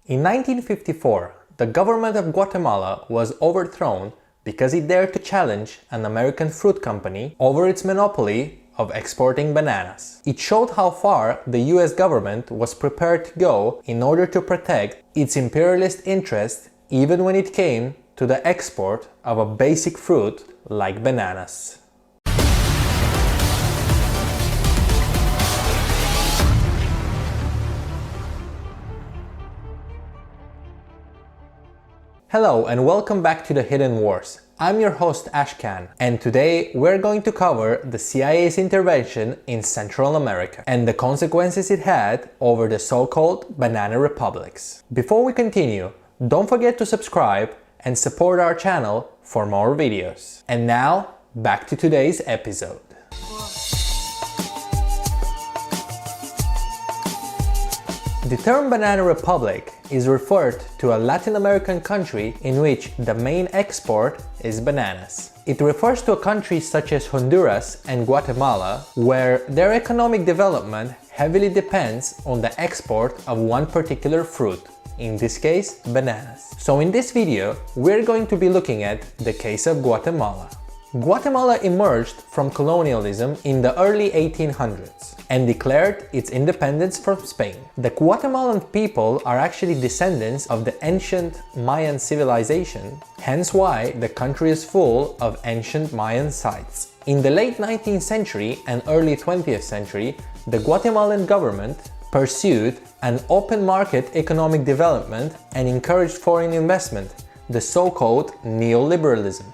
In 1954, the government of Guatemala was overthrown because it dared to challenge an American fruit company over its monopoly of exporting bananas. It showed how far the US government was prepared to go in order to protect its imperialist interests, even when it came to the export of a basic fruit like bananas. Hello and welcome back to the Hidden Wars. I'm your host Ashkan, and today we're going to cover the CIA's intervention in Central America and the consequences it had over the so-called banana republics. Before we continue, don't forget to subscribe and support our channel for more videos. And now, back to today's episode. The term Banana Republic is referred to a Latin American country in which the main export is bananas. It refers to a country such as Honduras and Guatemala, where their economic development heavily depends on the export of one particular fruit, in this case, bananas. So in this video, we're going to be looking at the case of Guatemala. Guatemala emerged from colonialism in the early 1800s and declared its independence from Spain. The Guatemalan people are actually descendants of the ancient Mayan civilization, hence why the country is full of ancient Mayan sites. In the late 19th century and early 20th century, the Guatemalan government pursued an open market economic development and encouraged foreign investment, the so-called neoliberalism.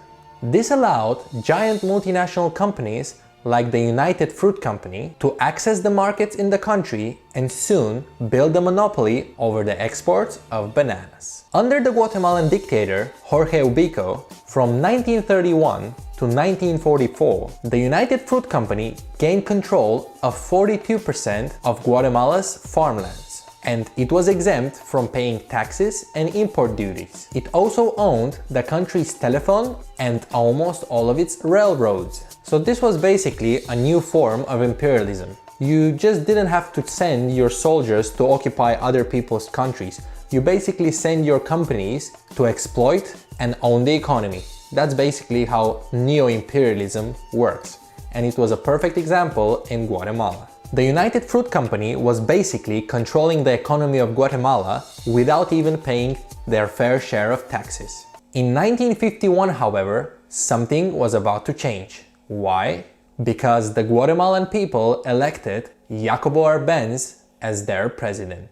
This allowed giant multinational companies like the United Fruit Company to access the markets in the country and soon build a monopoly over the exports of bananas. Under the Guatemalan dictator Jorge Ubico, from 1931 to 1944, the United Fruit Company gained control of 42% of Guatemala's farmlands, and it was exempt from paying taxes and import duties. It also owned the country's telephone and almost all of its railroads. So this was basically a new form of imperialism. You just didn't have to send your soldiers to occupy other people's countries. You basically send your companies to exploit and own the economy. That's basically how neo-imperialism works. And it was a perfect example in Guatemala. The United Fruit Company was basically controlling the economy of Guatemala without even paying their fair share of taxes. In 1951, however, something was about to change. Why? Because the Guatemalan people elected Jacobo Arbenz as their president.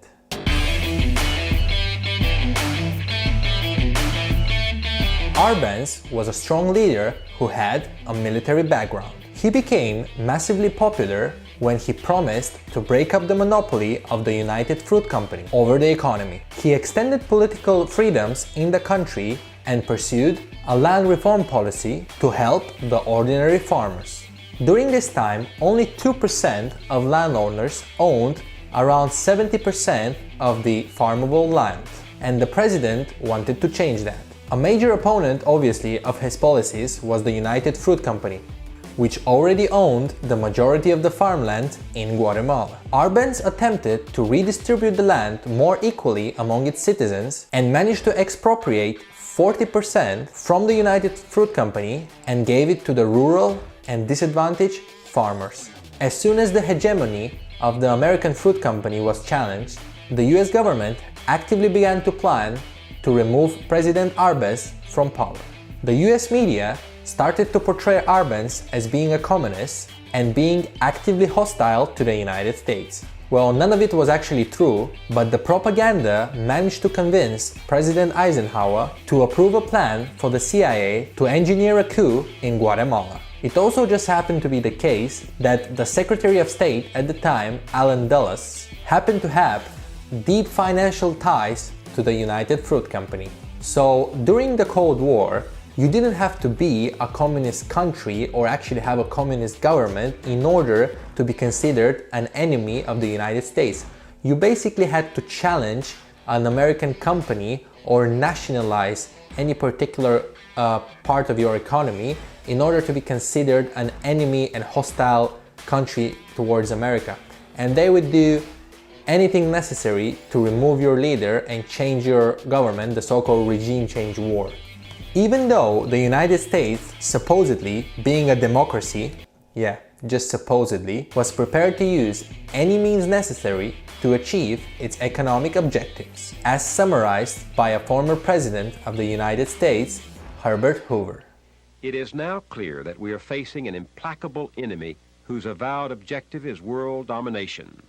Arbenz was a strong leader who had a military background. He became massively popular when he promised to break up the monopoly of the United Fruit Company over the economy. He extended political freedoms in the country and pursued a land reform policy to help the ordinary farmers. During this time, only 2% of landowners owned around 70% of the farmable land, and the president wanted to change that. A major opponent, obviously, of his policies was the United Fruit Company, which already owned the majority of the farmland in Guatemala. Arbenz attempted to redistribute the land more equally among its citizens and managed to expropriate 40% from the United Fruit Company and gave it to the rural and disadvantaged farmers. As soon as the hegemony of the American Fruit Company was challenged, the US government actively began to plan to remove President Arbenz from power. The US media started to portray Arbenz as being a communist and being actively hostile to the United States. Well, none of it was actually true, but the propaganda managed to convince President Eisenhower to approve a plan for the CIA to engineer a coup in Guatemala. It also just happened to be the case that the Secretary of State at the time, Allen Dulles, happened to have deep financial ties to the United Fruit Company. So during the Cold War, you didn't have to be a communist country or actually have a communist government in order to be considered an enemy of the United States. You basically had to challenge an American company or nationalize any particular part of your economy in order to be considered an enemy and hostile country towards America. And they would do anything necessary to remove your leader and change your government, the so-called regime change war. Even though the United States, supposedly being a democracy, yeah, just supposedly, was prepared to use any means necessary to achieve its economic objectives, as summarized by a former president of the United States, Herbert Hoover. It is now clear that we are facing an implacable enemy whose avowed objective is world domination.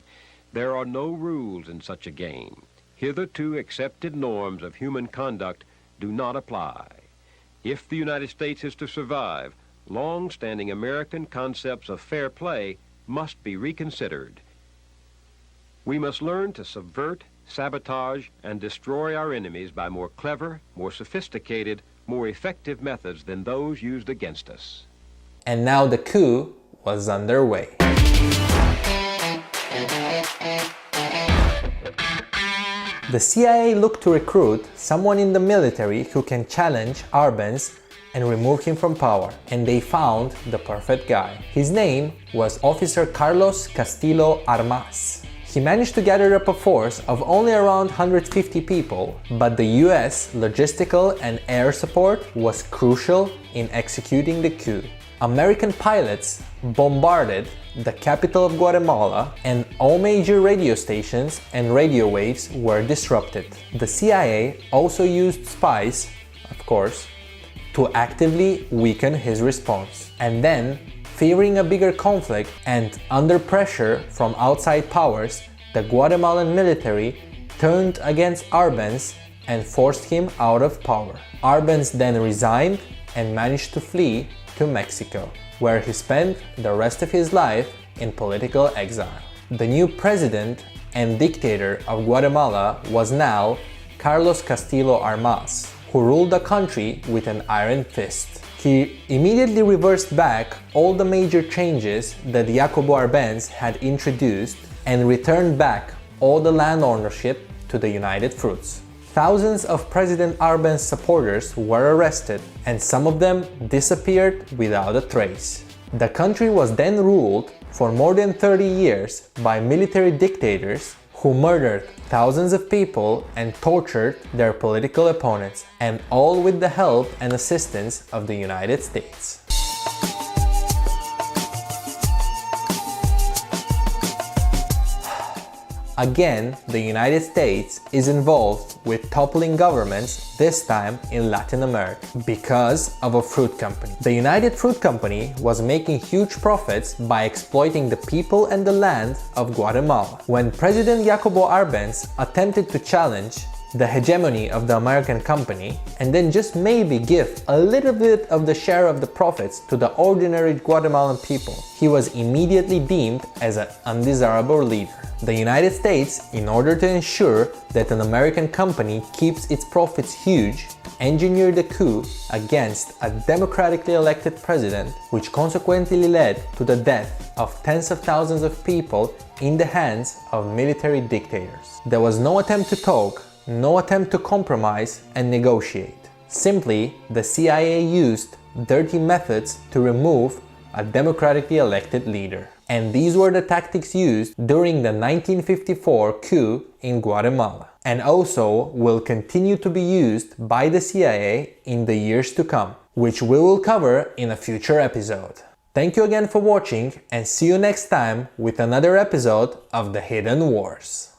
There are no rules in such a game. Hitherto accepted norms of human conduct do not apply. If the United States is to survive, long-standing American concepts of fair play must be reconsidered. We must learn to subvert, sabotage, and destroy our enemies by more clever, more sophisticated, more effective methods than those used against us. And now the coup was underway. The CIA looked to recruit someone in the military who can challenge Arbenz and remove him from power, and they found the perfect guy. His name was Officer Carlos Castilo Armas. He managed to gather up a force of only around 150 people, but the US logistical and air support was crucial in executing the coup. American pilots bombarded the capital of Guatemala, and all major radio stations and radio waves were disrupted. The CIA also used spies, of course, to actively weaken his response. And then, fearing a bigger conflict and under pressure from outside powers, the Guatemalan military turned against Arbenz and forced him out of power. Arbenz then resigned and managed to flee to Mexico, where he spent the rest of his life in political exile. The new president and dictator of Guatemala was now Carlos Castilo Armas, who ruled the country with an iron fist. He immediately reversed back all the major changes that Jacobo Arbenz had introduced and returned back all the land ownership to the United Fruits. Thousands of President Arbenz supporters were arrested, and some of them disappeared without a trace. The country was then ruled for more than 30 years by military dictators who murdered thousands of people and tortured their political opponents, and all with the help and assistance of the United States. Again, the United States is involved with toppling governments, this time in Latin America, because of a fruit company. The United Fruit Company was making huge profits by exploiting the people and the land of Guatemala. When President Jacobo Arbenz attempted to challenge the hegemony of the American company and then just maybe give a little bit of the share of the profits to the ordinary Guatemalan people, he was immediately deemed as an undesirable leader. The United States, in order to ensure that an American company keeps its profits huge, engineered a coup against a democratically elected president, which consequently led to the death of tens of thousands of people in the hands of military dictators. There was no attempt to talk, no attempt to compromise and negotiate. Simply, the CIA used dirty methods to remove a democratically elected leader. And these were the tactics used during the 1954 coup in Guatemala, and also will continue to be used by the CIA in the years to come, which we will cover in a future episode. Thank you again for watching, and see you next time with another episode of The Hidden Wars.